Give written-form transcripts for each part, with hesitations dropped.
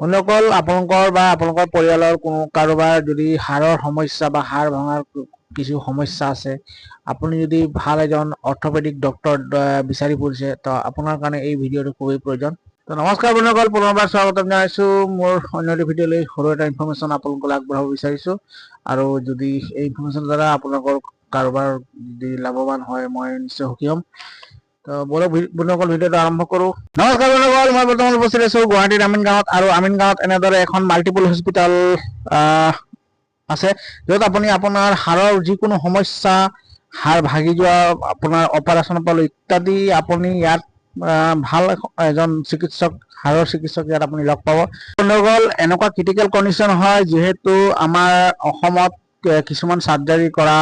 বন্ধুসকল আপোনালোকৰ বা আপোনালোকৰ পৰিয়ালৰ কোনো কাৰোবাৰ যদি হাড়ৰ সমস্যা বা হাড় ভাঙাৰ কিছু সমস্যা আছে, আপুনি যদি ভাল এজন অৰ্থপেডিক ডক্টৰ বিচাৰি ফুৰিছে তো আপোনাৰ কাৰণে এই ভিডিঅ'টো খুবেই প্ৰয়োজন। তো নমস্কাৰ বন্ধুসকল, পুনৰবাৰ স্বাগতম জনাইছোঁ মোৰ অন্য এটা ভিডিঅ'লৈ। সৰু এটা ইনফৰমেশ্যন আপোনালোকলৈ আগবঢ়াব বিচাৰিছোঁ, আৰু যদি এই ইনফৰমেশ্যনৰ দ্বাৰা আপোনালোকৰ কাৰোবাৰ যদি লাভৱান হয় মই নিশ্চয় সুখী হ'ম। তো বলক বন্ধুসকল ভিডিঅ'টো আৰম্ভ কৰোঁ। নমস্কাৰ বন্ধুসকল, মই বৰ্তমান উপস্থিত আছোঁ গুৱাহাটীৰ আমিন গাঁৱত, আৰু আমিন গাঁৱত এনেদৰে এখন মাল্টিপল হস্পিটেল আছে, য'ত আপুনি আপোনাৰ হাড়ৰ যিকোনো সমস্যা, হাড় ভাগি যোৱা, আপোনাৰ অপাৰেশ্যনৰ পৰা ইত্যাদি আপুনি ইয়াত ভাল এজন চিকিৎসক, হাড়ৰ চিকিৎসক ইয়াত আপুনি লগ পাব। বন্ধুসকল, এনেকুৱা ক্ৰিটিকেল কণ্ডিশ্যন হয় যিহেতু আমাৰ অসমত কিছুমান চাৰ্জাৰী কৰা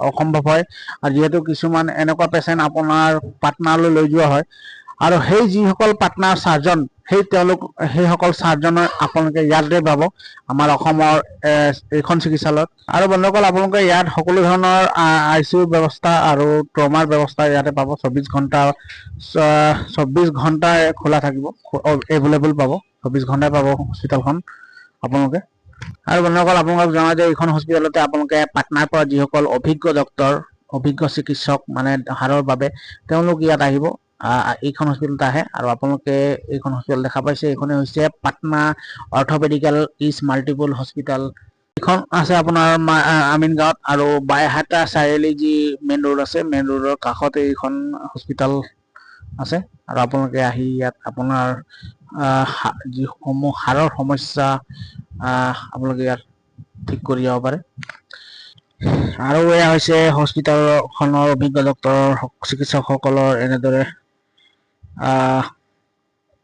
অসম্ভৱ হয়, আৰু যিহেতু কিছুমান এনেকুৱা পেচেণ্ট আপোনাৰ পাটনালৈ লৈ যোৱা হয়, আৰু সেই যিসকল পাটনাৰ চাৰ্জন, সেইসকল চাৰ্জনৰ আপোনালোকে ইয়াতে পাব আমাৰ অসমৰ এইখন চিকিৎসালয়ত। আৰু বন্ধুসকল, আপোনালোকে ইয়াত সকলো ধৰণৰ ICU ব্যৱস্থা আৰু ট্ৰমাৰ ব্যৱস্থা ইয়াতে পাব। 24 ঘণ্টাই খোলা থাকিব, এভেইলেবল পাব, 24 ঘণ্টাই পাব হস্পিটেলখন আপোনালোকে। আৰু বন্ধুসকল, আপোনালোকক জনাওঁ যে এইখন হস্পিটেলতে আপোনালোকে পাটনাৰ পৰা যিসকল অভিজ্ঞ ডক্টৰ, অভিজ্ঞ চিকিৎসক মানে হাড়ৰ বাবে, তেওঁলোক ইয়াত আহিব, এইখন হস্পিটেলত আহে। আৰু আপোনালোকে এইখন হস্পিটেল দেখা পাইছে, এইখনে হৈছে পাটনা অৰ্থপেডিকেল ইষ্ট মাল্টিপল হস্পিটেল। এইখন আছে আপোনাৰ আমিন গাঁৱত, আৰু বাইহাটা চাৰিআলি যি মেইন ৰোড আছে, মেইন ৰোডৰ কাষতে এইখন হস্পিটেল আছে। আৰু আপোনালোকে আহি ইয়াত আপোনাৰ যিসমূহ হাড়ৰ সমস্যা আপোনালোকে ইয়াত ঠিক কৰি যাব পাৰে। আৰু এয়া হৈছে হস্পিটেলখনৰ অভিজ্ঞ ডক্টৰ চিকিৎসকসকলৰ এনেদৰে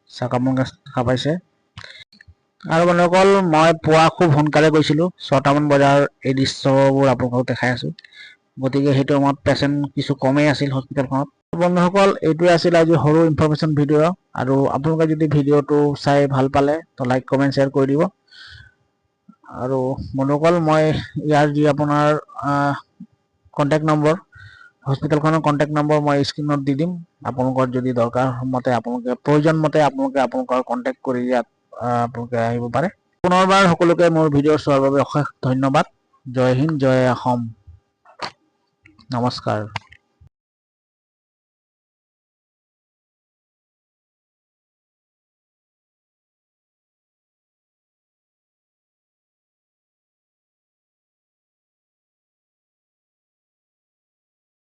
চাকামুখ দেখা পাইছে। আৰু বন্ধুসকল, মই পুৱা খুব সোনকালে গৈছিলোঁ, 6টামান বজাৰ এই দৃশ্যবোৰ আপোনালোকক দেখাই আছোঁ। গতিকে সেইটো সময়ত পেচেণ্ট কিছু কমেই আছিল হস্পিটেলখনত। বন্ধুসকল, এইটোৱে আছিল আজি সৰু ইনফৰমেশ্যন ভিডিঅ', আৰু আপোনালোকে যদি ভিডিঅ'টো চাই ভাল পালে তো লাইক কমেণ্ট শ্বেয়াৰ কৰি দিব। আৰু বন্ধুসকল, মই ইয়াৰ যি আপোনাৰ কণ্টেক্ট নম্বৰ, হস্পিটেলখনৰ কণ্টেক্ট নম্বৰ মই স্ক্ৰীণত দি দিম। আপোনালোকৰ যদি দৰকাৰ মতে, আপোনালোকে প্ৰয়োজন মতে আপোনালোকৰ কণ্টেক্ট কৰি ইয়াত আপোনালোকে আহিব পাৰে। পুনৰবাৰ সকলোকে মোৰ ভিডিঅ' চোৱাৰ বাবে অশেষ ধন্যবাদ। জয় হিন্দ, জয় অসম, নমস্কাৰ।